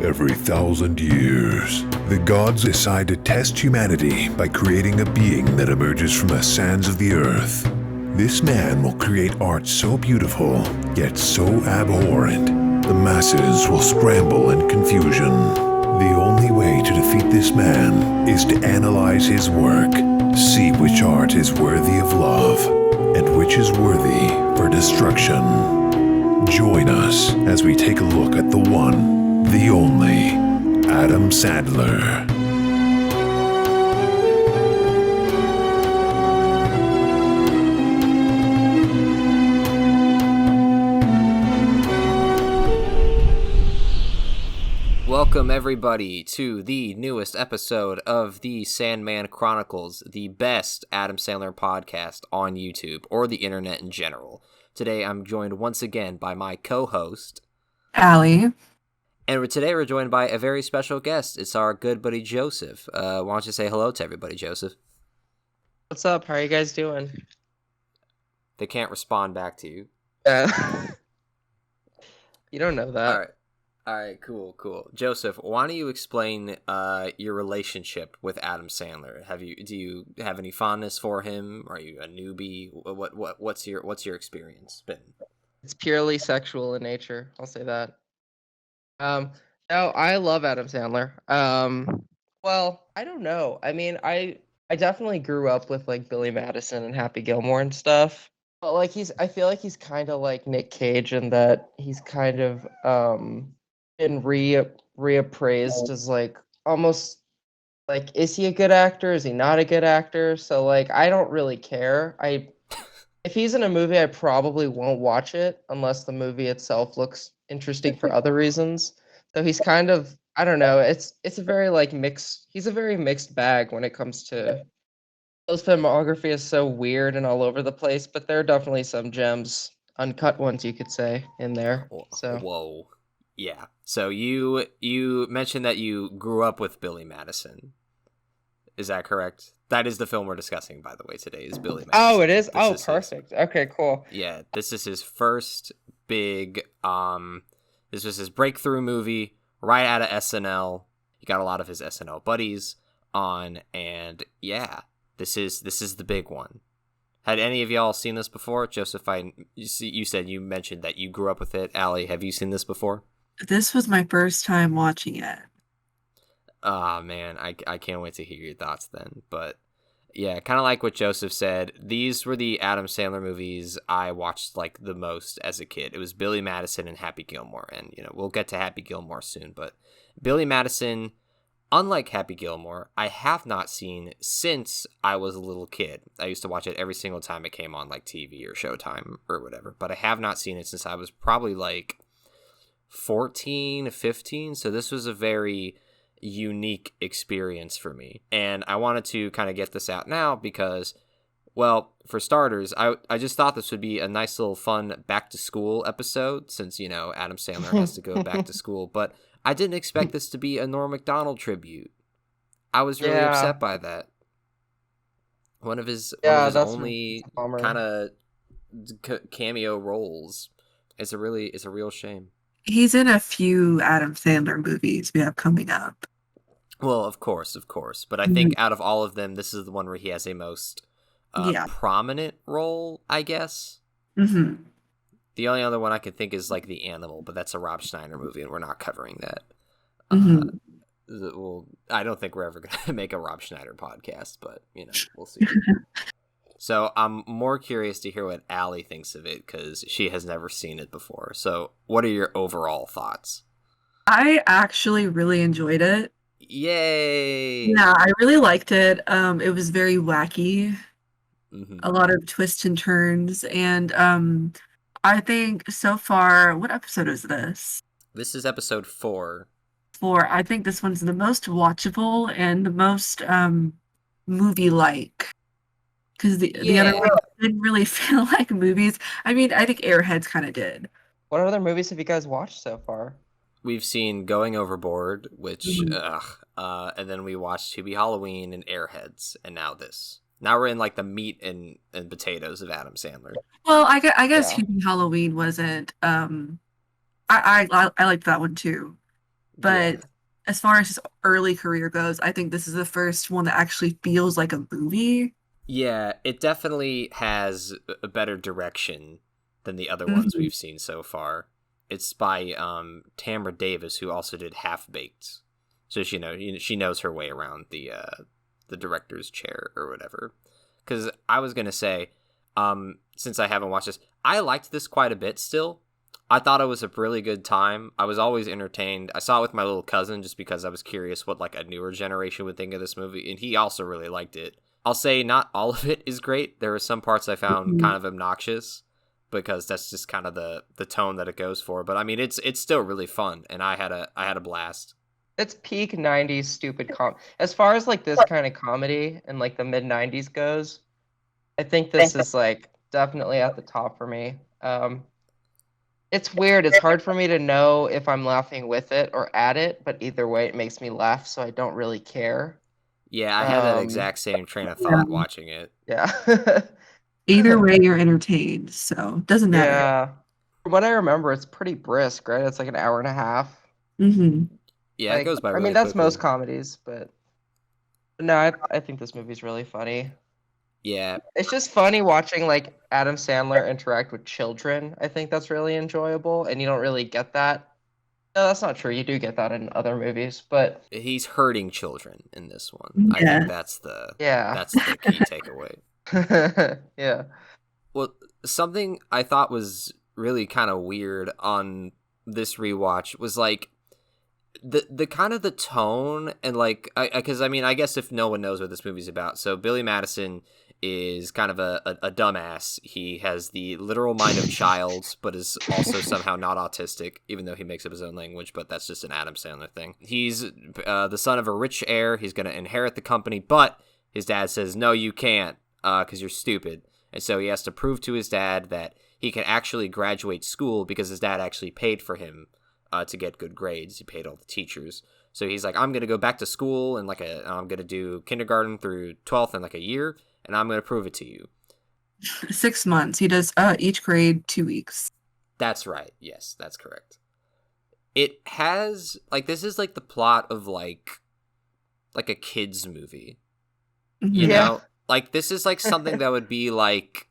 Every 1,000 years, the gods decide to test humanity by creating a being that emerges from the sands of the earth. This man will create art so beautiful, yet so abhorrent, the masses will scramble in confusion. The only way to defeat this man is to analyze his work, see which art is worthy of love, and which is worthy for destruction. Join us as we take a look at the one, the only, Adam Sandler. Welcome everybody to the newest episode of the Sandman Chronicles, the best Adam Sandler podcast on YouTube or the internet in general. Today I'm joined once again by my co-host, Allie. And today we're joined by a very special guest. It's our good buddy Joseph. Why don't you say hello to everybody, Joseph? What's up? How are you guys doing? They can't respond back to you. You don't know that. All right, cool. Joseph, why don't you explain your relationship with Adam Sandler? Do you have any fondness for him? Are you a newbie? What's your experience been? It's purely sexual in nature. I'll say that. No, I love Adam Sandler. Well, I don't know. I mean, I definitely grew up with like Billy Madison and Happy Gilmore and stuff. But like I feel like he's kind of like Nick Cage in that he's kind of been reappraised as like almost like, is he a good actor? Is he not a good actor? So like I don't really care. If he's in a movie, I probably won't watch it unless the movie itself looks interesting for other reasons. So he's kind of, I don't know, it's a very like he's a very mixed bag when it comes to, his filmography is so weird and all over the place, but there are definitely some gems, uncut ones you could say, in there. So whoa. Yeah. So you mentioned that you grew up with Billy Madison. Is that correct? That is the film we're discussing, by the way, today, is Billy Madison. Oh, it is? Perfect. Okay, cool. Yeah, this is his first big, this was his breakthrough movie right out of SNL. He got a lot of his SNL buddies on, and yeah, this is the big one. Had any of y'all seen this before? Joseph, you mentioned that you grew up with it. Allie, have you seen this before? This was my first time watching it. Oh, man, I can't wait to hear your thoughts then. But yeah, kind of like what Joseph said, these were the Adam Sandler movies I watched like the most as a kid. It was Billy Madison and Happy Gilmore. And, we'll get to Happy Gilmore soon. But Billy Madison, unlike Happy Gilmore, I have not seen since I was a little kid. I used to watch it every single time it came on like TV or Showtime or whatever. But I have not seen it since I was probably like 14, 15. So this was a very unique experience for me. And I wanted to kind of get this out now because, well, for starters, I just thought this would be a nice little fun back to school episode since, Adam Sandler has to go back to school. But I didn't expect this to be a Norm MacDonald tribute. I was really upset by that. One of his only kind of cameo roles. It's a real shame. He's in a few Adam Sandler movies we have coming up. Well, of course. But I think out of all of them, this is the one where he has a most prominent role, I guess. Mm-hmm. The only other one I can think is like The Animal, but that's a Rob Schneider movie, and we're not covering that. Mm-hmm. Well, I don't think we're ever going to make a Rob Schneider podcast, but, we'll see. So I'm more curious to hear what Allie thinks of it, because she has never seen it before. So what are your overall thoughts? I actually really enjoyed it. Yay! Yeah, I really liked it. It was very wacky. Mm-hmm. A lot of twists and turns. And I think so far, what episode is this? This is episode 4. I think this one's the most watchable and the most movie-like. Because the other ones didn't really feel like movies. I mean, I think Airheads kind of did. What other movies have you guys watched so far? We've seen Going Overboard, which, and then we watched To Be Halloween and Airheads, and now this. Now we're in like the meat and potatoes of Adam Sandler. Well, I guess Halloween wasn't. I liked that one too. But Yeah. as far as his early career goes, I think this is the first one that actually feels like a movie. Yeah, it definitely has a better direction than the other ones Mhm. we've seen so far. It's by Tamra Davis, who also did Half Baked, so she knows her way around the director's chair or whatever. Because I was gonna say, since I haven't watched this, I liked this quite a bit. Still, I thought it was a really good time. I was always entertained. I saw it with my little cousin just because I was curious what like a newer generation would think of this movie, and he also really liked it. I'll say not all of it is great. There are some parts I found kind Mhm. of obnoxious because that's just kind of the tone that it goes for. But I mean, it's still really fun, and I had a blast. It's peak 90s stupid as far as like this kind of comedy and like the mid 90s goes. I think this is like definitely at the top for me. It's weird. It's hard for me to know if I'm laughing with it or at it, but either way, it makes me laugh, so I don't really care. Yeah, I had that Um, exact same train of thought Yeah. watching it. yeah. Either way, you're entertained, so doesn't matter. Yeah. From what I remember, it's pretty brisk, right? It's like an hour and a half. Hmm. Yeah, it Like, goes by I mean, really that's most quickly. comedies, but no, I think this movie's really funny. Yeah, It's just funny watching like Adam Sandler interact with children. I think that's really enjoyable, and you don't really get that. No, that's not true. You do get that in other movies, but he's hurting children in this one. I think Yeah. yeah. that's the key takeaway. Yeah. Well, something I thought was really kind of weird on this rewatch was like the kind of the tone and like because I mean I guess if no one knows what this movie's about, so Billy Madison is kind of a dumbass. He has the literal mind of a child, but is also somehow not autistic, even though he makes up his own language. But that's just an Adam Sandler thing. He's the son of a rich heir. He's going to inherit the company, but his dad says no, you can't, because you're stupid. And so he has to prove to his dad that he can actually graduate school because his dad actually paid for him to get good grades. He paid all the teachers. So he's like, I'm going to go back to school and I'm going to do kindergarten through 12th in like a year, and I'm going to prove it to you. 6 months. He does each grade 2 weeks. That's right. Yes, that's correct. It has like this is like the plot of like a kids movie. You Hmm. Yeah. know? Like this is like something that would be like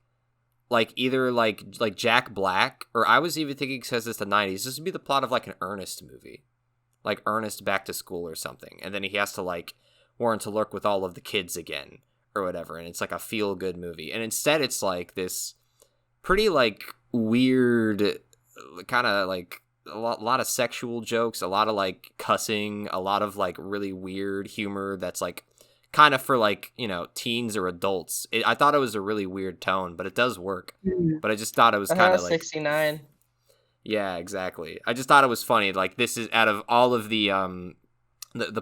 either like Jack Black, or I was even thinking because it's the 90s, this would be the plot of like an Ernest movie. Like Ernest Back to School or something. And then he has to like warrant to lurk with all of the kids again or whatever, and it's like a feel good movie. And instead it's like this pretty like weird kind of like lot of sexual jokes, a lot of like cussing, a lot of like really weird humor that's like kind of for like teens or adults. I thought it was a really weird tone, but it does work. But I just thought it was kind of like 69. yeah, exactly. I just thought it was funny. Like this is out of all of the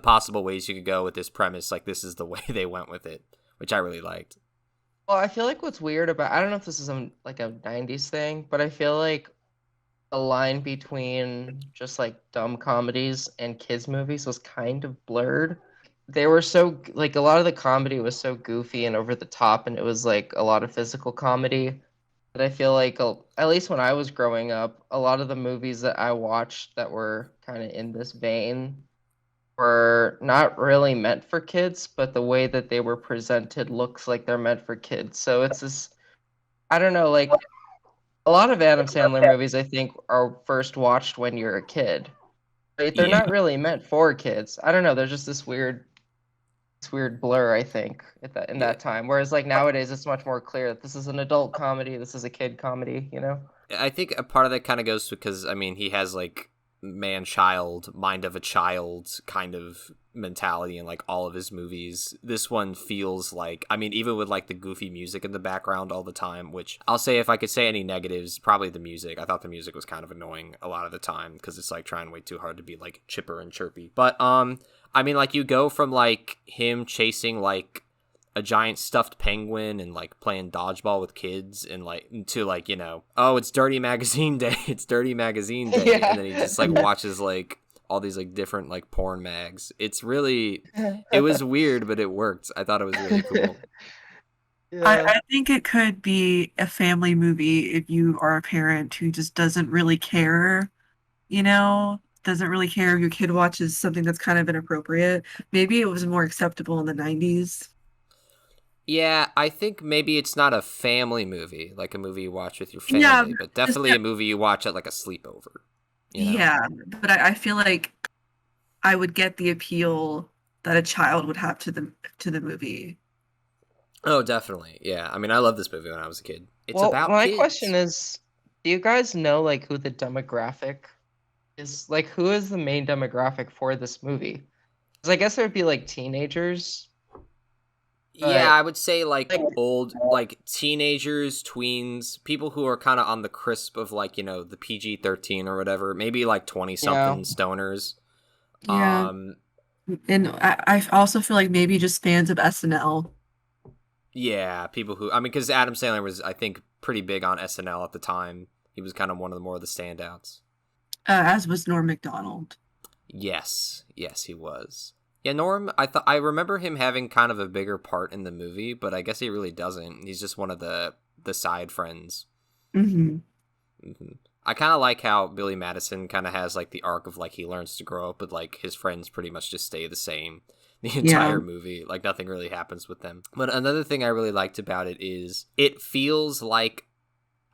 possible ways you could go with this premise, like this is the way they went with it, which I really liked. Well, I feel like what's weird about I don't know if this is like a 90s thing, but I feel like the line between just like dumb comedies and kids movies was kind of blurred. They were so like a lot of the comedy was so goofy and over the top, and it was like a lot of physical comedy that I feel like at least when I was growing up, a lot of the movies that I watched that were kind of in this vein were not really meant for kids, but the way that they were presented looks like they're meant for kids. So it's this, I don't know, like a lot of Adam Sandler movies I think are first watched when you're a kid. Right? They're Yeah. not really meant for kids. I don't know, there's just this weird blur, I think, at that in Yeah, that time. Whereas like nowadays it's much more clear that this is an adult comedy, this is a kid comedy, you know? I think a part of that kind of goes because I mean he has like man child mind of a child kind of mentality in like all of his movies. This one feels like, I mean, even with like the goofy music in the background all the time, which I'll say if I could say any negatives, probably the music. I thought the music was kind of annoying a lot of the time because it's like trying way too hard to be like chipper and chirpy. But I mean, like you go from like him chasing like a giant stuffed penguin and like playing dodgeball with kids and like to like oh, it's dirty magazine day, it's dirty magazine day, Yeah. and then he just like watches like all these like different like porn mags. It's really, it was weird, but it worked. I thought it was really cool. Yeah. I think it could be a family movie if you are a parent who just doesn't really care, you know? doesn't really care if your kid watches something that's kind of inappropriate. Maybe it was more acceptable in the 90s. Yeah, I think maybe it's not a family movie, like a movie you watch with your Yeah, family, but just definitely a movie you watch at like a sleepover, you know? yeah, but I feel like I would get the appeal that a child would have to the movie. Oh, definitely. Yeah. I mean, I loved this movie when I was a kid. It's Well, about my question kids. is, do you guys know like who the demographic is? Like, who is the main demographic for this movie? Because I guess it would be like teenagers, Yeah, but I would say like like, old, like teenagers, tweens, people who are kind of on the crisp of like, the PG-13 or whatever, maybe like 20 yeah, something stoners. Yeah, Um, and I also feel like maybe just fans of SNL, yeah, people who, I mean, because Adam Sandler was, I think, pretty big on SNL at the time. He was kind of one of the more of the standouts. as was Norm MacDonald. Yes, yes, he was. Yeah, Norm, I remember him having kind of a bigger part in the movie, but I guess he really doesn't. He's just one of the side friends. Hmm. I kind of like how Billy Madison kind of has like the arc of like he learns to grow up, but like his friends pretty much just stay the same the Yeah. entire movie. Like nothing really happens with them. But another thing I really liked about it is it feels like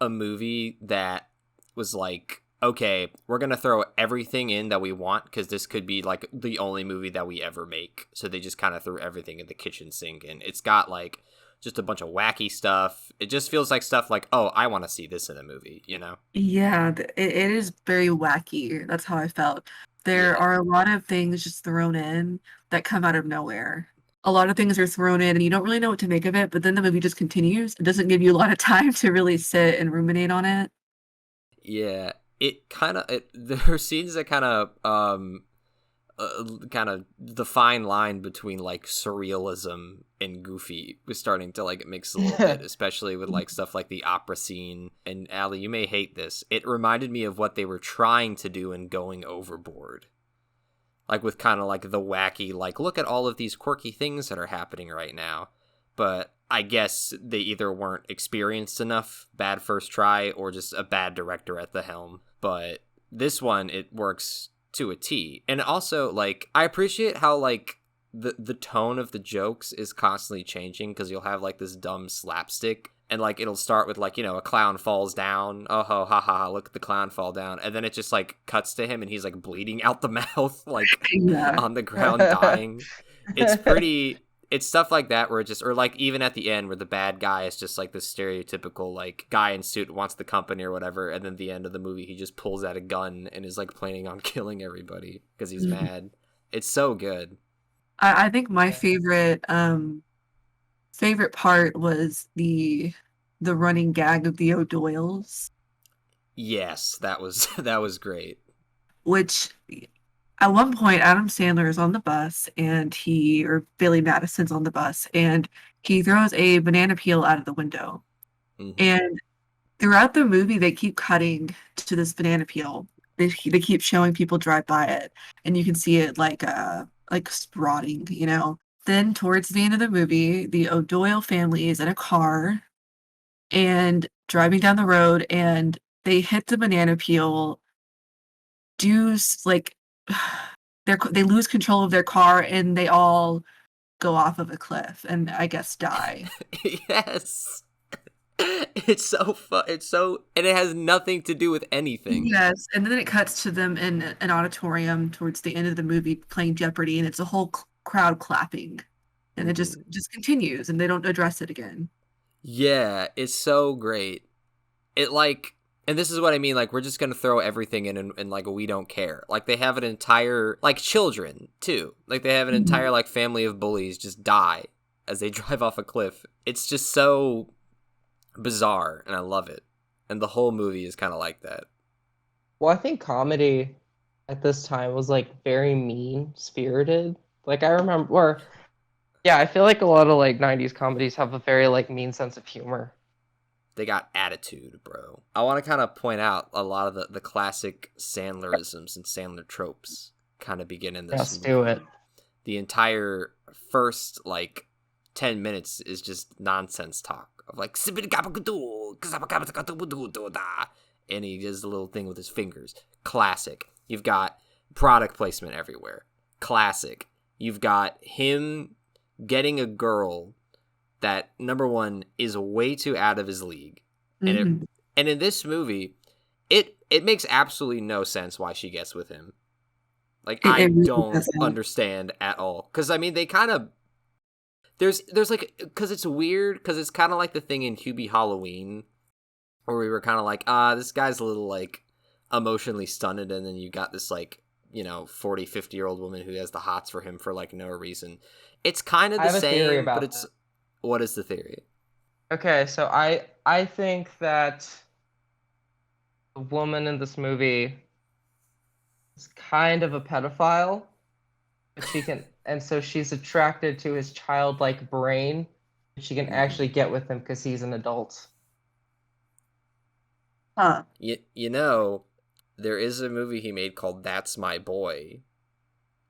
a movie that was like, okay, we're gonna throw everything in that we want because this could be like the only movie that we ever make. So they just kind of threw everything in the kitchen sink, and it's got like just a bunch of wacky stuff. It just feels like stuff like, oh, I want to see this in a movie, you know? Yeah, it is very wacky. That's how I felt. There Yeah. are a lot of things just thrown in that come out of nowhere. A lot of things are thrown in and you don't really know what to make of it, but then the movie just continues. It doesn't give you a lot of time to really sit and ruminate on it. Yeah, it kind of there are scenes that kind of the fine line between like surrealism and goofy was starting to like mix a little bit, especially with like stuff like the opera scene. And Allie, you may hate this. It reminded me of what they were trying to do in Going Overboard. Like with kind of like the wacky, like look at all of these quirky things that are happening right now. But I guess they either weren't experienced enough, bad first try, or just a bad director at the helm. But this one, it works to a T. And also, like, I appreciate how, like, the tone of the jokes is constantly changing because you'll have, like, this dumb slapstick. And, like, it'll start with, like, a clown falls down. Oh, ho, ha, ha, ha, look at the clown fall down. And then it just, like, cuts to him and he's, like, bleeding out the mouth, like, Yeah. on the ground dying. It's pretty, it's stuff like that where it just, or like even at the end where the bad guy is just like this stereotypical like guy in suit wants the company or whatever, and then at the end of the movie he just pulls out a gun and is like planning on killing everybody because he's Mhm. mad. It's so good. I think my favorite part was the running gag of the O'Doyles, Yes, that was that was great. which at one point Adam Sandler is on the bus and or Billy Madison's on the bus and he throws a banana peel out of the window. Hmm. And throughout the movie they keep cutting to this banana peel. They keep showing people drive by it and you can see it like rotting, you know. Then towards the end of the movie, the O'Doyle family is in a car and driving down the road and they hit the banana peel, like they lose control of their car and they all go off of a cliff and I guess die. Yes. It's so fun. It's so, and it has nothing to do with anything. Yes, and then it cuts to them in an auditorium towards the end of the movie playing Jeopardy and it's a whole crowd clapping and it just Hmm. just continues and they don't address it again. Yeah, it's so great. It like, and this is what I mean, like we're just gonna throw everything in and like we don't care. Like they have an entire, like children too, like they have an Mhm. entire like family of bullies just die as they drive off a cliff. It's just so bizarre and I love it, and the whole movie is kind of like that. well, I think comedy at this time was like very mean spirited. Like I remember, or yeah, I feel like a lot of like '90s comedies have a very like mean sense of humor. They got attitude, bro. I want to kind of point out a lot of the classic Sandlerisms and Sandler tropes kind of begin in this Let's do it. movie. The entire first like 10 minutes is just nonsense talk of like and he does a little thing with his fingers. Classic. You've got product placement everywhere. Classic. You've got him getting a girl that, number one, is way too out of his league. Mhm. And in this movie, it makes absolutely no sense why she gets with him. Like, I It really don't doesn't. understand at all. Because, I mean, they kind of... There's like... Because it's weird, because it's kind of like the thing in Hubie Halloween, where we were kind of like, this guy's a little, like, emotionally stunted, and then you got this, like, 40, 50-year-old woman who has the hots for him for, like, no reason. It's kind of I the have a theory same, about but it's... that. What is the theory? Okay, so I think that the woman in this movie is kind of a pedophile, but and so she's attracted to his childlike brain, and she can actually get with him because he's an adult. Huh. There is a movie he made called That's My Boy,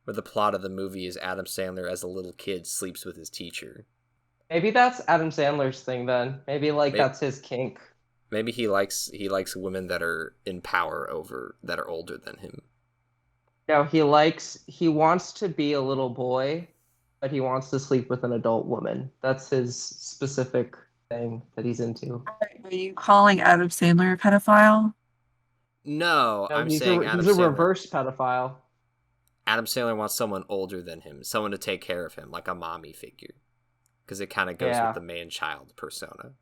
where the plot of the movie is Adam Sandler as a little kid sleeps with his teacher. Maybe that's Adam Sandler's thing then. Maybe that's his kink. Maybe he likes women that are in power that are older than him. No, he wants to be a little boy, but he wants to sleep with an adult woman. That's his specific thing that he's into. Are you calling Adam Sandler a pedophile? No, No, I'm he's saying a reverse pedophile. Adam Sandler wants someone older than him, someone to take care of him, like a mommy figure. Because it kind of goes with the man-child persona.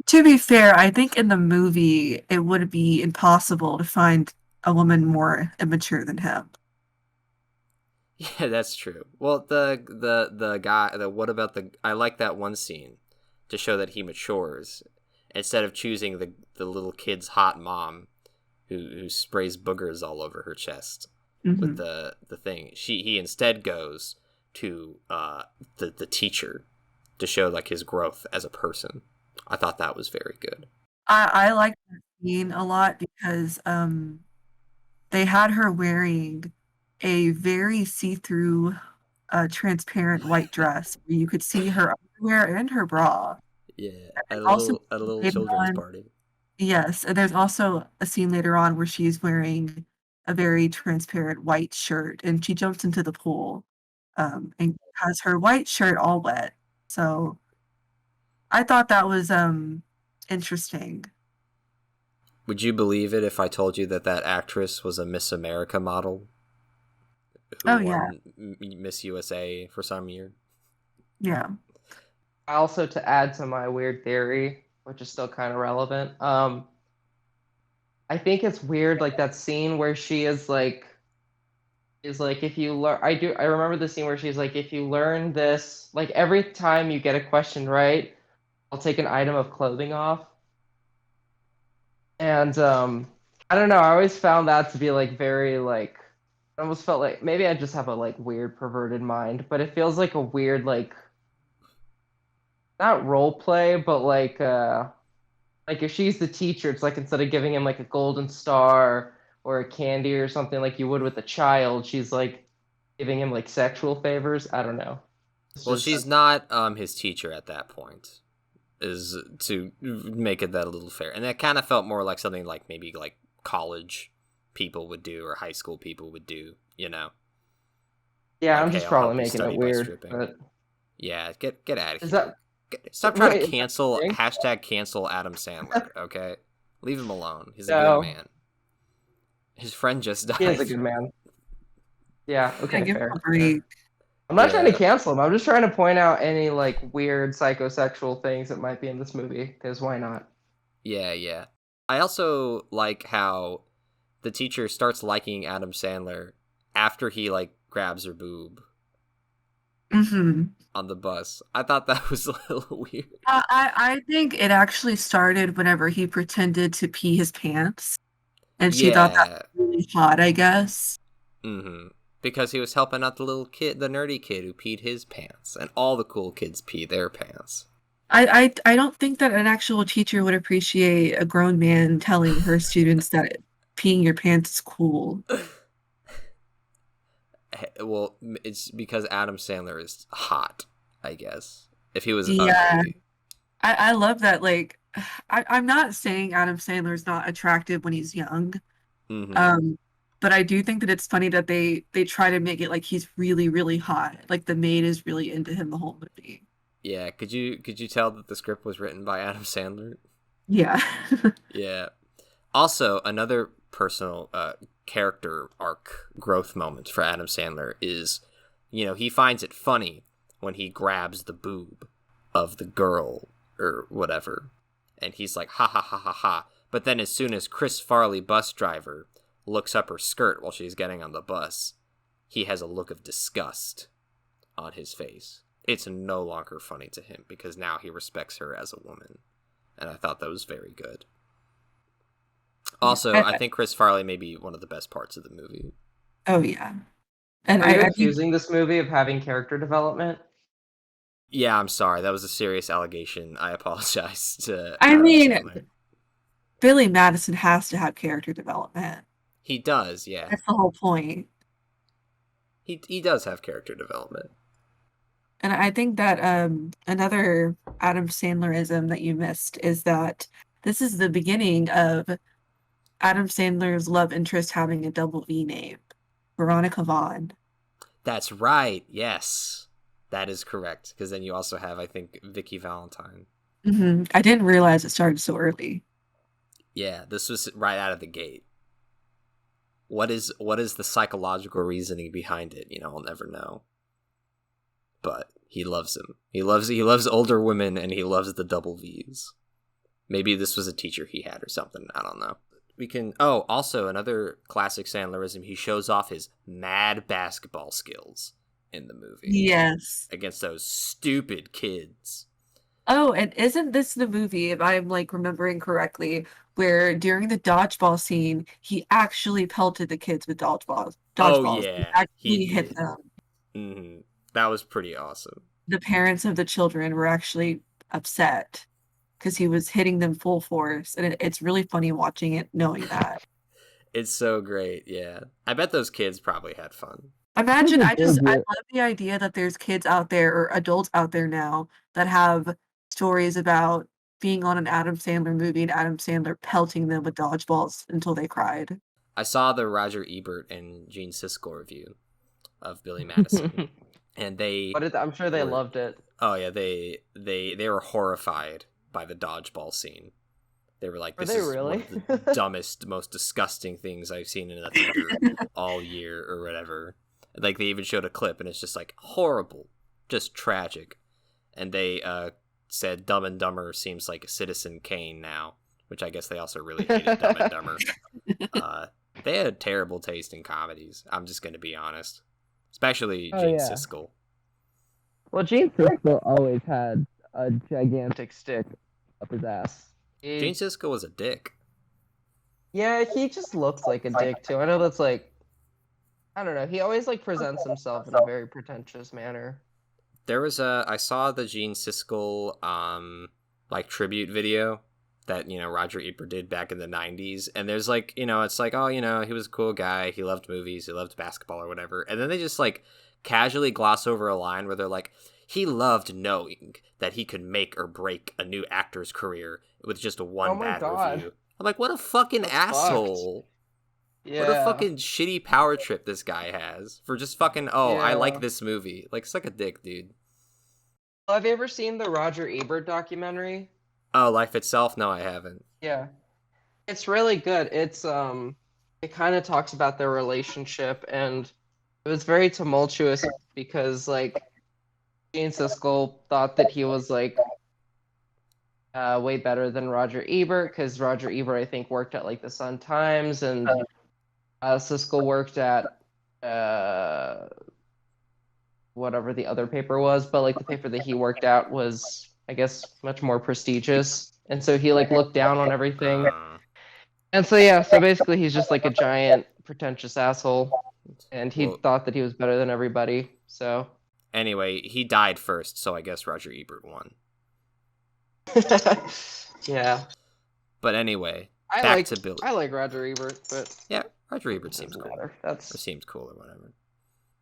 To be fair, I think in the movie it would be impossible to find a woman more immature than him. Yeah, that's true. Well, the guy, what about I like that one scene to show that he matures. Instead of choosing the little kid's hot mom who sprays boogers all over her chest with the thing, he instead goes to the teacher to show like his growth as a person. I thought that was very good. I like that scene a lot because they had her wearing a very see-through transparent white dress where you could see her underwear and her bra. Yeah, And at also a little later children's on, party. yes, and there's also a scene later on where she's wearing a very transparent white shirt and she jumps into the pool and has her white shirt all wet. So I thought that was interesting. Would you believe it if I told you that actress was a Miss America model who Oh yeah, won Miss USA for some year? yeah. Also, to add to my weird theory, which is still kind of relevant, I think it's weird, like that scene where she is like, if you learn, I remember the scene where she's like, if you learn this, like every time you get a question right, I'll take an item of clothing off. And I don't know, I always found that to be like very like, I almost felt like maybe I just have a like weird perverted mind, but it feels like a weird like, not role play, but like if she's the teacher, it's like instead of giving him like a golden star or a candy or something like you would with a child, she's like giving him like sexual favors. I don't know. Well, she's not his teacher at that point, is to make it that a little fair. And that kind of felt more like something like maybe like college people would do or high school people would do, Yeah, like, I'm hey, just I'll probably help you making study it by weird. stripping. But Yeah, get out of is here. that Stop trying to wait, cancel thing? #cancel Adam Sandler, okay? Leave him alone. He's a No, good man. His friend just he is a died. good man. Yeah, I okay, give him fair. a break. I'm not trying to Yeah, cancel him. I'm just trying to point out any like weird psychosexual things that might be in this movie, because why not? yeah. I also like how the teacher starts liking Adam Sandler after he like grabs her boob hmm on the bus. I thought that was a little weird. I think it actually started whenever he pretended to pee his pants, and she thought that Yeah. was really hot, I guess. Because he was helping out the little kid, the nerdy kid who peed his pants, and all the cool kids pee their pants. I don't think that an actual teacher would appreciate a grown man telling her students that peeing your pants is cool. Well, it's because Adam Sandler is hot, I guess. If he was Yeah, ugly. I love that. Like, I'm not saying Adam Sandler's not attractive when he's young, Mm-hmm. um, But I do think that it's funny that they try to make it like he's really, really hot. Like the maid is really into him the whole movie. Yeah, could you tell that the script was written by Adam Sandler? Yeah. Yeah. Also, another personal character arc growth moment for Adam Sandler is, he finds it funny when he grabs the boob of the girl or whatever, and he's like, ha ha ha ha ha. But then as soon as Chris Farley, bus driver, looks up her skirt while she's getting on the bus, he has a look of disgust on his face. It's no longer funny to him because now he respects her as a woman. And I thought that was very good. Also, I think Chris Farley may be one of the best parts of the movie. Oh, yeah. And Are you I accusing this movie of having character development? Yeah, I'm sorry. That was a serious allegation. I apologize to I Adam mean, Sandler. Billy Madison has to have character development. He does, yeah. That's the whole point. He does have character development. And I think that another Adam Sandlerism that you missed is that this is the beginning of Adam Sandler's love interest having a double V name, Veronica Vaughn. That's right. Yes, that is correct. Because then you also have, I think, Vicky Valentine. I didn't realize it started so early. Yeah, this was right out of the gate. What is the psychological reasoning behind it? I'll never know. But he loves him. He loves older women, and he loves the double V's. Maybe this was a teacher he had or something. I don't know. Also another classic Sandlerism. He shows off his mad basketball skills in the movie. Yes. Against those stupid kids. Oh, and isn't this the movie, if I'm remembering correctly, where during the dodgeball scene, he actually pelted the kids with dodgeballs? Oh, yeah. He actually hit them. Mm-hmm. That was pretty awesome. The parents of the children were actually upset because he was hitting them full force, and it's really funny watching it, knowing that. It's so great, yeah. I bet those kids probably had fun. Imagine, I love the idea that there's kids out there or adults out there now that have stories about being on an Adam Sandler movie and Adam Sandler pelting them with dodgeballs until they cried. I saw the Roger Ebert and Gene Siskel review of Billy Madison. And I'm sure they loved it. Oh yeah, they were horrified by the dodgeball scene. They were like, "This is really? one of the dumbest, most disgusting things I've seen in a theater all year," or whatever. Like they even showed a clip, and it's just horrible, just tragic. And they said Dumb and Dumber seems like a Citizen Kane now, which I guess they also really hated Dumb and Dumber. They had terrible taste in comedies. I'm just gonna be honest. Especially Gene Siskel. Well, Gene Siskel always had a gigantic stick up his ass. Gene Siskel was a dick. Yeah, he just looks like a dick too. I know that's I don't know. He always presents himself in a very pretentious manner. There was I saw the Gene Siskel tribute video that Roger Ebert did back in the 90s, and there's it's oh he was a cool guy, he loved movies, he loved basketball or whatever, and then they just casually gloss over a line where they're he loved knowing that he could make or break a new actor's career with just one bad review. I'm what a fucking asshole. Yeah. What a fucking shitty power trip this guy has for just fucking I like this movie. Suck a dick, dude. Have you ever seen the Roger Ebert documentary? Oh, Life Itself? No, I haven't. Yeah. It's really good. It's it kind of talks about their relationship, and it was very tumultuous because Gene Siskel thought that he was way better than Roger Ebert, because Roger Ebert I think worked at the Sun Times, and Siskel worked at whatever the other paper was, but the paper that he worked at was, I guess, much more prestigious, and so he looked down on everything, and so basically he's just a giant pretentious asshole, and he thought that he was better than everybody. So anyway, he died first, so I guess Roger Ebert won. Yeah. But anyway, back to Billy. I like Roger Ebert, but yeah, Roger Ebert seems cool. Or seems cool or whatever.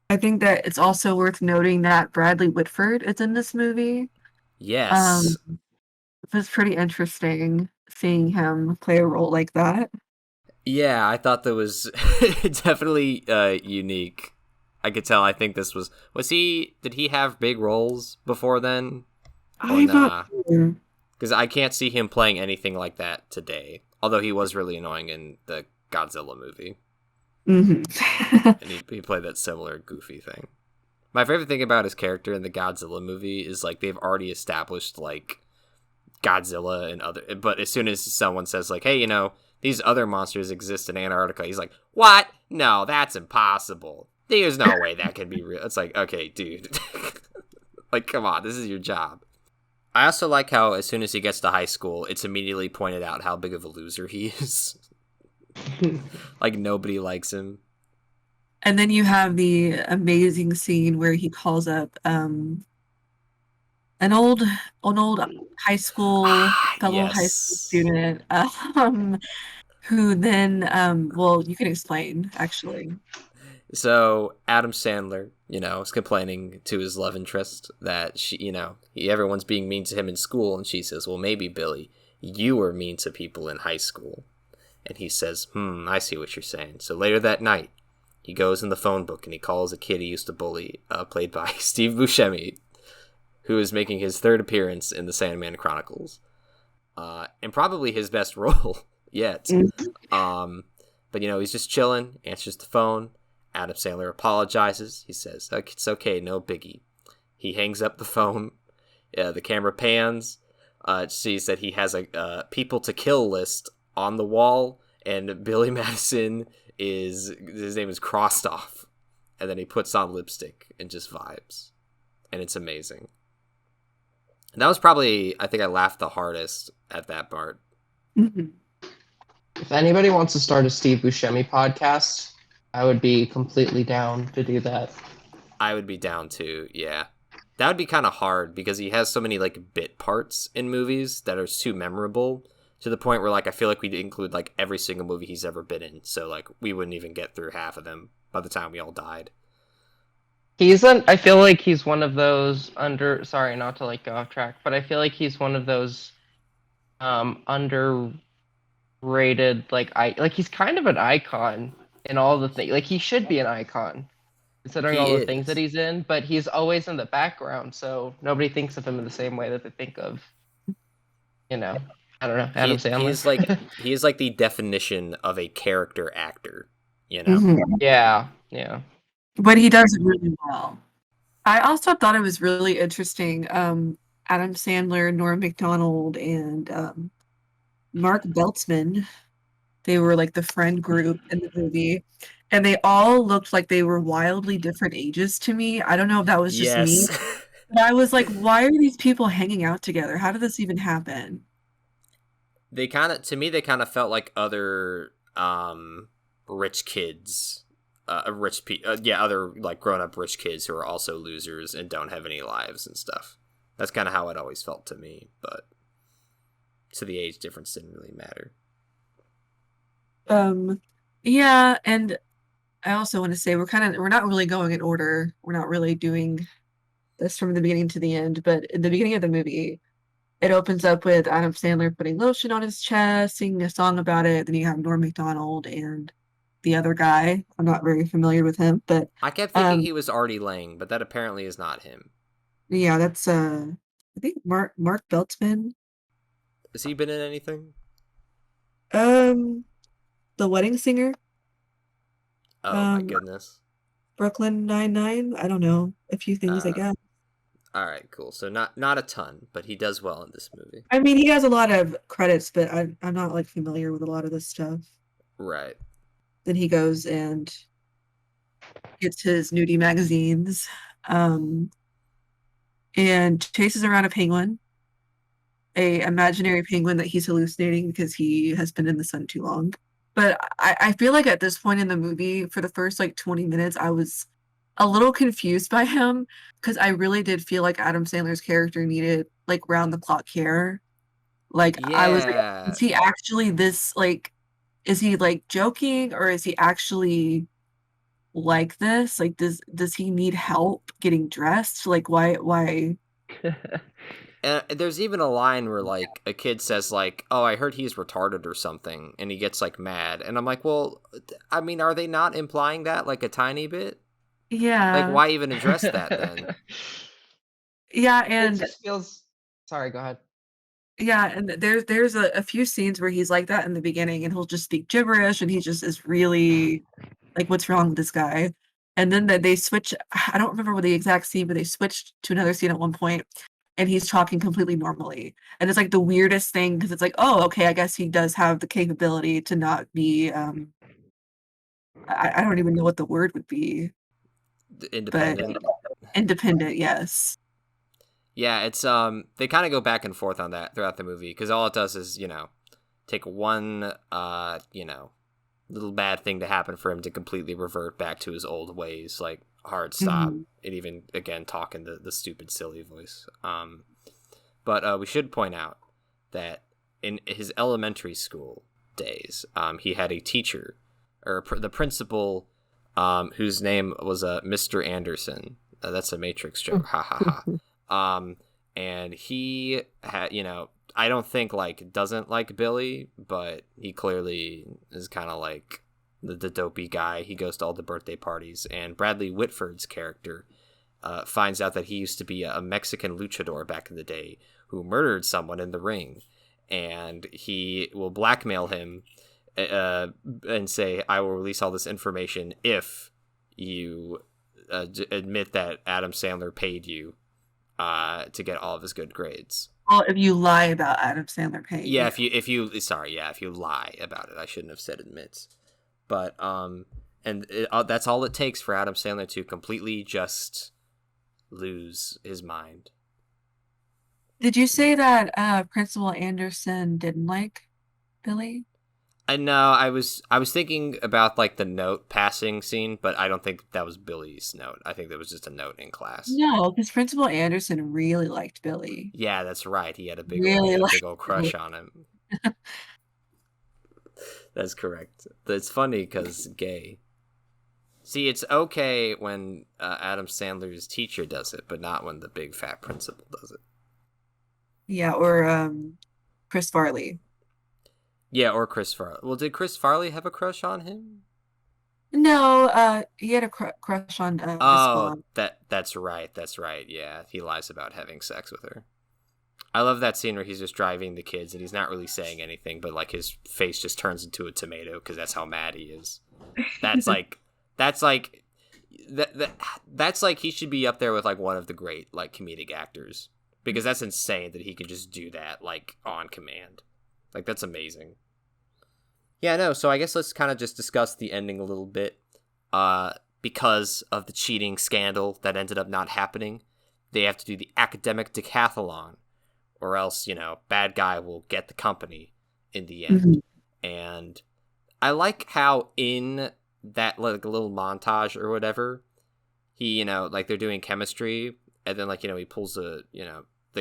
I think that it's also worth noting that Bradley Whitford is in this movie. Yes. It was pretty interesting seeing him play a role like that. Yeah, I thought that was definitely unique. I could tell. I think this was he. Did he have big roles before then, or I'm not nah? sure. Because I can't see him playing anything like that today. Although he was really annoying in the Godzilla movie, Mhm. and he played that similar goofy thing. My favorite thing about his character in the Godzilla movie is like they've already established like Godzilla and other, but as soon as someone says like, hey, these other monsters exist in Antarctica, he's like, what? No, that's impossible. There's no way that can be real. It's like, okay, dude. Like, come on, this is your job. I also like how as soon as he gets to high school, it's immediately pointed out how big of a loser he is. Like, nobody likes him. And then you have the amazing scene where he calls up an old high school fellow high school Yes. student who then well, you can explain actually. So Adam Sandler, is complaining to his love interest that everyone's being mean to him in school, and she says, "Well, maybe Billy, you were mean to people in high school." And he says, I see what you're saying. So later that night, he goes in the phone book and he calls a kid he used to bully, played by Steve Buscemi, who is making his third appearance in the Sandman Chronicles, and probably his best role yet. But he's just chilling, answers the phone. Adam Sandler apologizes. He says, "It's okay, no biggie." He hangs up the phone. The camera pans. It sees that he has a people to kill list on the wall, and Billy Madison his name is crossed off. And then he puts on lipstick and just vibes. And it's amazing. And that was probably, I think I laughed the hardest at that part. Mhm. If anybody wants to start a Steve Buscemi podcast, I would be completely down to do that. I would be down too, yeah. That would be kind of hard because he has so many like bit parts in movies that are too memorable to the point where like I feel like we'd include like every single movie he's ever been in. So like we wouldn't even get through half of them by the time we all died. I feel like he's one of those sorry, not to like go off track, but I feel like he's one of those underrated, he's kind of an icon in all the things. Like he should be an icon considering He all the things that is. he's in, but he's always in the background, so nobody thinks of him in the same way that they think of, I don't know, Adam Sandler. He is like the definition of a character actor, Mhm. Yeah. But he does it really well. I also thought it was really interesting. Adam Sandler, Norm MacDonald, and Mark Beltzman, they were like the friend group in the movie. And they all looked like they were wildly different ages to me. I don't know if that was just me, Yes. but I was like, why are these people hanging out together? How did this even happen? They kind of felt like other rich kids, other like grown-up rich kids who are also losers and don't have any lives and stuff. That's kind of how it always felt to me, but to the age difference didn't really matter. Yeah, and I also want to say we're not really going in order. We're not really doing this from the beginning to the end, but in the beginning of the movie, it opens up with Adam Sandler putting lotion on his chest, singing a song about it. Then you have Norm MacDonald and the other guy. I'm not very familiar with him, but I kept thinking he was Artie Lang, but that apparently is not him. yeah, that's I think Mark Beltzman. Has he been in anything? Um, the Wedding Singer. Oh my Um, goodness. Brooklyn Nine-Nine. I don't know, a few things, I Uh, guess. all right, cool. So not a ton, but he does well in this movie. I mean, he has a lot of credits, but I'm not like familiar with a lot of this stuff. Right. Then he goes and gets his nudie magazines, um, and chases around a penguin, a imaginary penguin that he's hallucinating because he has been in the sun too long. But I feel like at this point in the movie, for the first like 20 minutes, I was a little confused by him because I really did feel like Adam Sandler's character needed like round the clock care. Like I was like, Yeah. is he actually this like, is he like joking or is he actually like this? Like does he need help getting dressed? Like why There's even a line where like a kid says like, "Oh, I heard he's retarded or something," and he gets like mad, and I'm like, "Well, I mean, are they not implying that like a tiny bit? Like, Yeah. why even address that then?" Yeah, It and just feels. Sorry, go ahead. yeah, and there's a few scenes where he's like that in the beginning, and he'll just speak gibberish, and he just is really like, "What's wrong with this guy?" And then they switch. I don't remember what the exact scene, but they switched to another scene at one point, and he's talking completely normally, and it's like the weirdest thing because it's like, oh, okay, I guess he does have the capability to not be. I don't even know what the word would be, but Independent. independent. Yes. Yeah, it's they kind of go back and forth on that throughout the movie because all it does is take one little bad thing to happen for him to completely revert back to his old ways, like hard stop, Mhm. and even again talk in the stupid silly voice. But we should point out that in his elementary school days, he had a teacher or the principal, whose name was Mr. Anderson. That's a Matrix joke. Ha ha ha. And he had, I don't think like doesn't like Billy, but he clearly is kind of like the dopey guy. He goes to all the birthday parties, and Bradley Whitford's character finds out that he used to be a Mexican luchador back in the day who murdered someone in the ring, and he will blackmail him and say, "I will release all this information if you admit that Adam Sandler paid you to get all of his good grades." Well, if you lie about Adam Sandler paying Yeah, you. if you lie about it. I shouldn't have said admits. But that's all it takes for Adam Sandler to completely just lose his mind. Did you say that Principal Anderson didn't like Billy? I know I was thinking about like the note passing scene, but I don't think that was Billy's note. I think that was just a note in class. No, because Principal Anderson really liked Billy. Yeah, that's right. He had a Really big liked old Billy. crush on him. That's correct. It's funny because gay. See, it's okay when Adam Sandler's teacher does it, but not when the big fat principal does it. Yeah, or Chris Farley. Yeah, or Chris Farley. Well, did Chris Farley have a crush on him? No, he had a crush on Miss Oh, Vaughn. that's right. That's right. Yeah, he lies about having sex with her. I love that scene where he's just driving the kids and he's not really saying anything, but like his face just turns into a tomato because that's how mad he is. That's like that's like that's like he should be up there with like one of the great like comedic actors because that's insane that he can just do that like on command. Like that's amazing. Yeah, no, so I guess let's kind of just discuss the ending a little bit. Because of the cheating scandal that ended up not happening, they have to do the academic decathlon, or else, bad guy will get the company in the end. Mhm. And I like how in that like little montage or whatever, he, like they're doing chemistry, and then like, he pulls the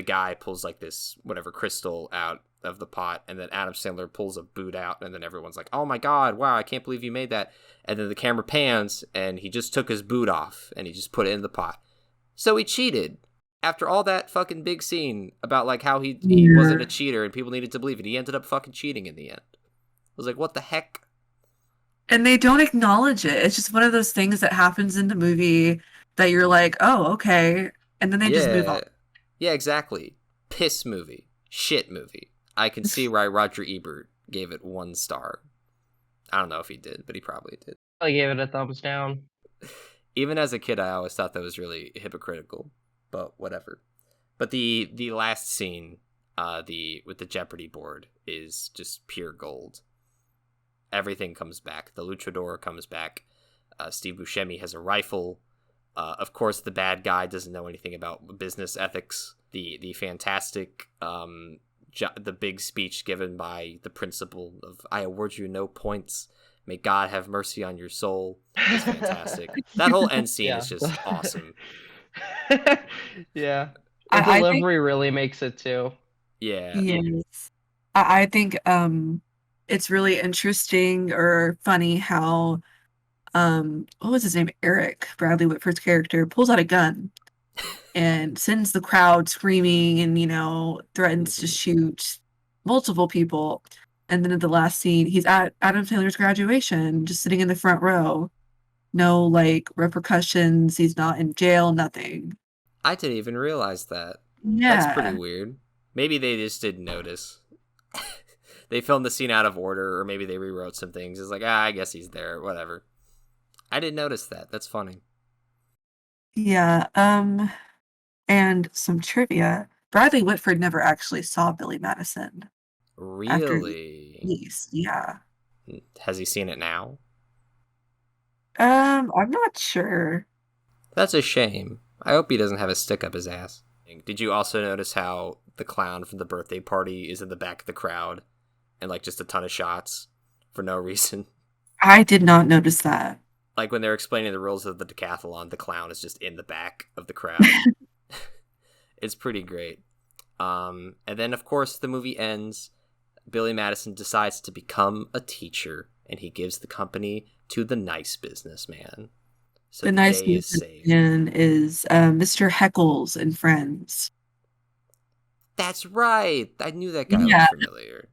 guy pulls like this whatever crystal out of the pot, and then Adam Sandler pulls a boot out, and then everyone's like, "Oh my god, wow, I can't believe you made that." And then the camera pans, and he just took his boot off, and he just put it in the pot. So he cheated. After all that fucking big scene about like how he wasn't a Yeah. cheater and people needed to believe it, he ended up fucking cheating in the end. I was like, what the heck? And they don't acknowledge it. It's just one of those things that happens in the movie that you're like, oh, okay. And then they just move on. Yeah. Yeah, exactly. Piss movie. Shit movie. I can see why Roger Ebert gave it 1 star. I don't know if he did, but he probably did. I gave it a thumbs down. Even as a kid, I always thought that was really hypocritical, but whatever. But the last scene, the with the Jeopardy board is just pure gold. Everything comes back. The luchador comes back. Steve Buscemi has a rifle. Of course, the bad guy doesn't know anything about business ethics. The fantastic the big speech given by the principal of "I award you no points. May God have mercy on your soul" is fantastic. That whole end scene Yeah. is just awesome. Yeah. The I think delivery really makes it too. Yeah. yes. I think it's really interesting or funny how what was his name? Eric, Bradley Whitford's character, pulls out a gun and sends the crowd screaming and, threatens to shoot multiple people. And then at the last scene, he's at Adam Taylor's graduation, just sitting in the front row. No, like, repercussions. He's not in jail, nothing. I didn't even realize that. That's pretty Yeah. weird. Maybe they just didn't notice. They filmed the scene out of order, or maybe they rewrote some things. It's like, I guess he's there, whatever. I didn't notice that. That's funny. Yeah. And some trivia. Bradley Whitford never actually saw Billy Madison after the Really? release. Yeah. Has he seen it now? I'm not sure. That's a shame. I hope he doesn't have a stick up his ass. Did you also notice how the clown from the birthday party is in the back of the crowd and like just a ton of shots for no reason? I did not notice that. Like when they're explaining the rules of the decathlon, the clown is just in the back of the crowd. It's pretty great. And then, of course, the movie ends. Billy Madison decides to become a teacher, and he gives the company to the nice businessman. So The the nice day is thing saved. is Mr. Heckles and Friends. That's right. I knew that guy Yeah. looked familiar.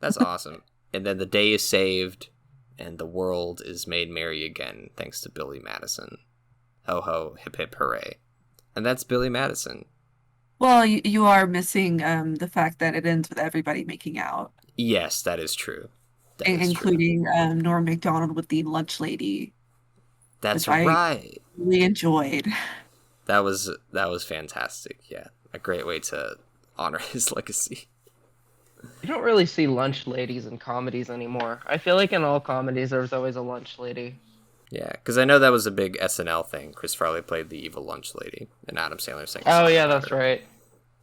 That's awesome. And then the day is saved, and the world is made merry again, thanks to Billy Madison. Ho ho, hip hip hooray. And that's Billy Madison. Well, you are missing the fact that it ends with everybody making out, Yes, that is true. That is true. including Norm MacDonald with the lunch lady, That's which I right. really enjoyed. That was fantastic. Yeah, a great way to honor his legacy. You don't really see lunch ladies in comedies anymore. I feel like in all comedies there's always a lunch lady. Yeah, because I know that was a big SNL thing. Chris Farley played the evil lunch lady, and Adam Sandler sang. Oh yeah, that's right.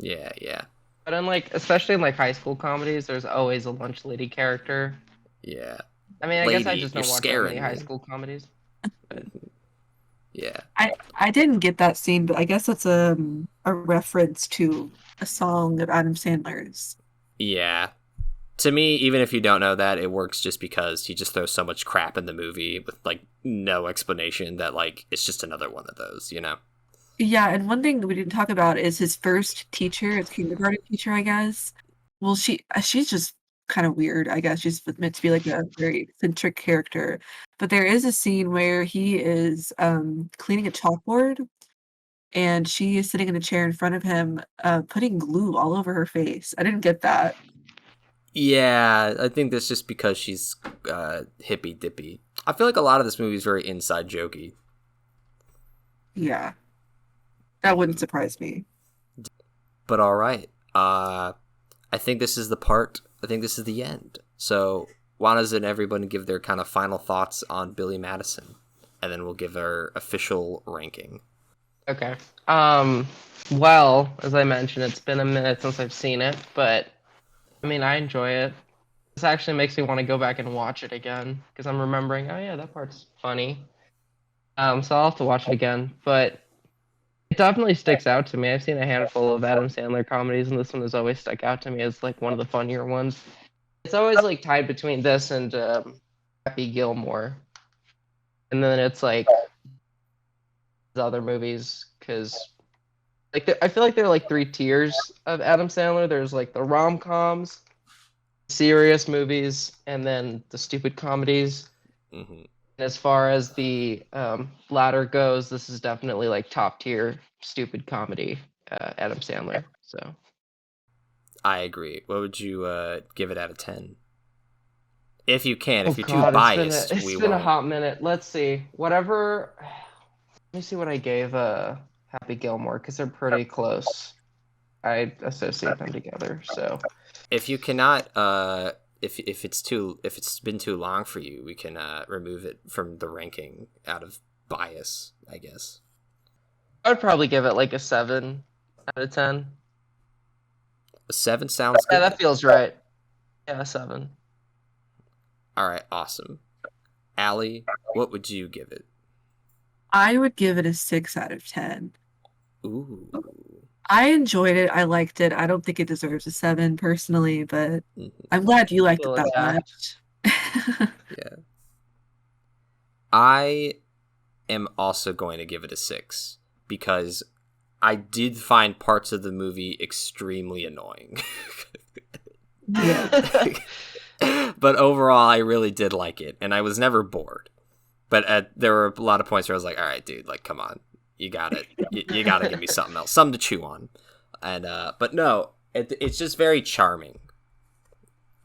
Yeah, yeah, But in especially in high school comedies, there's always a lunch lady character. yeah. I mean, I guess I Lady, just you're don't watch that many scaring high me. school comedies. Yeah. I didn't get that scene, but I guess that's a reference to a song of Adam Sandler's. Yeah. To me, even if you don't know that, it works just because he just throws so much crap in the movie with like no explanation that like it's just another one of those, you know? Yeah, and one thing that we didn't talk about is his first teacher, his kindergarten teacher, I guess. Well, she's just kind of weird, I guess. She's meant to be like a very eccentric character. But there is a scene where he is cleaning a chalkboard and she is sitting in a chair in front of him, putting glue all over her face. I didn't get that. Yeah, I think that's just because she's hippy dippy. I feel like a lot of this movie is very inside jokey. Yeah. That wouldn't surprise me. But all right. I think this is the part. I think this is the end. So why doesn't everyone give their kind of final thoughts on Billy Madison, and then we'll give our official ranking. Okay. Well, as I mentioned, it's been a minute since I've seen it, but I mean, I enjoy it. This actually makes me want to go back and watch it again because I'm remembering, oh yeah, that part's funny. So I'll have to watch it again, but it definitely sticks out to me. I've seen a handful of Adam Sandler comedies, and this one has always stuck out to me as like one of the funnier ones. It's always like tied between this and Happy Gilmore, and then it's like the other movies because I feel like there are like three tiers of Adam Sandler. There's like the rom-coms, serious movies, and then the stupid comedies. Mm-hmm. As far as the latter goes, this is definitely like top tier stupid comedy, Adam Sandler. So I agree. What would you give it out of 10? If you can, oh if you're god, too biased, it's we been a won't. hot minute. Let's see, whatever. Let me see what I gave Happy Gilmore because they're pretty close. I associate them together. So If you cannot, if it's been too long for you, we can remove it from the ranking out of bias, I guess. I'd probably give it like a 7 out of 10. A 7 sounds good. Yeah, that feels right. Yeah, a 7. All right, awesome. Allie, what would you give it? I would give it a 6 out of 10. Ooh. I enjoyed it. I liked it. I don't think it deserves a 7 personally, but I'm glad you liked it Feel that attacked. much. Yeah. I am also going to give it a 6 because I did find parts of the movie extremely annoying. Yeah. But overall, I really did like it, and I was never bored. But there were a lot of points where I was like, all right, dude, like, come on. You gotta give me something else, something to chew on. And but no, it's just very charming.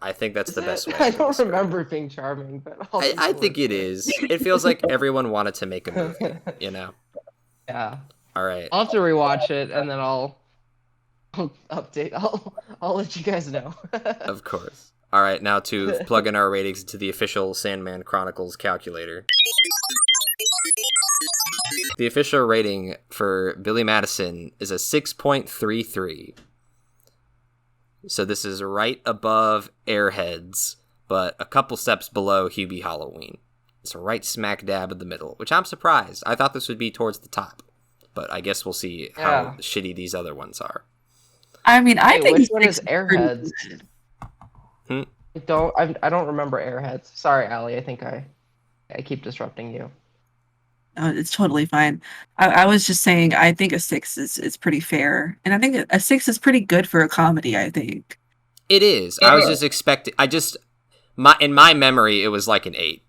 I think that's the best way. I don't remember it being charming, but I think it is. It feels like everyone wanted to make a movie, you know? Yeah. All right. I'll have to rewatch it, and then I'll update. I'll let you guys know. Of course. All right, now to plug in our ratings into the official Sandman Chronicles calculator. The official rating for Billy Madison is a 6.33. So this is right above Airheads, but a couple steps below Hubie Halloween. It's right smack dab in the middle, which I'm surprised. I thought this would be towards the top, but I guess we'll see how shitty these other ones are. I mean, I think which one is Airheads? I don't remember Airheads. Sorry, Allie. I think I keep disrupting you. Oh, it's totally fine. I was just saying, I think a 6 is pretty fair, and I think a 6 is pretty good for a comedy. I think it is. I was just expecting. In my memory, it was like an 8,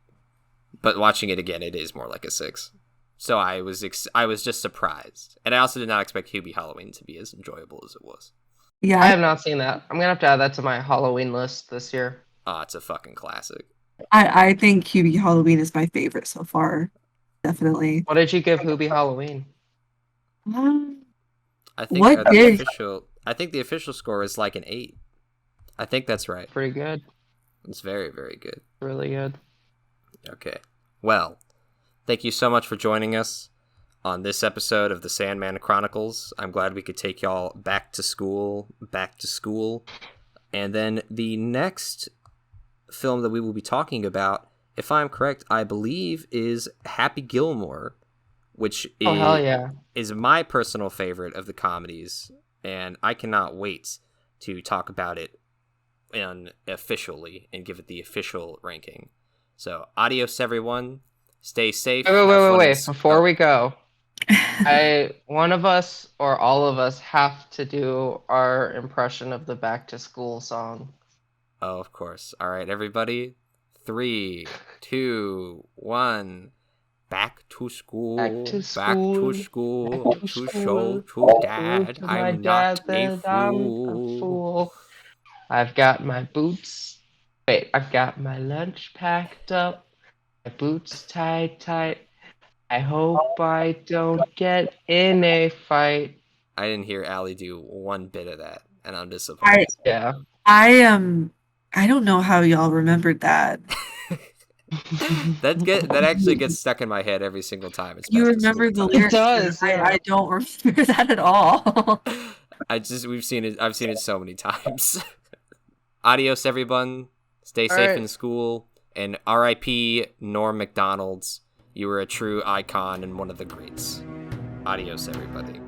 but watching it again, it is more like a 6. So I was just surprised, and I also did not expect Hubie Halloween to be as enjoyable as it was. Yeah, I have not seen that. I'm gonna have to add that to my Halloween list this year. Oh, it's a fucking classic. I think Hubie Halloween is my favorite so far. Definitely. What did you give Hubie Halloween? I think the official score is like an 8. I think that's right. Pretty good. It's very, very good. Really good. Okay. Well, thank you so much for joining us on this episode of the Sandman Chronicles. I'm glad we could take y'all back to school. And then the next film that we will be talking about, if I'm correct, I believe is Happy Gilmore, which is my personal favorite of the comedies, and I cannot wait to talk about it officially and give it the official ranking. So, adios, everyone. Stay safe. Wait. Before we go, one of us or all of us have to do our impression of the Back to School song. Oh, of course. All right, everybody. 3, 2, 1. Back to school. To show to dad I'm not a fool. I've got my boots. Wait, I've got my lunch packed up. My boots tied tight. I hope I don't get in a fight. I didn't hear Allie do one bit of that, and I'm disappointed. I don't know how y'all remembered that. That actually gets stuck in my head every single time. You remember the lyrics? It does. I don't remember that at all. I've seen it so many times. Adios, everyone. Stay safe in school, and R.I.P. Norm MacDonald. You were a true icon and one of the greats. Adios, everybody.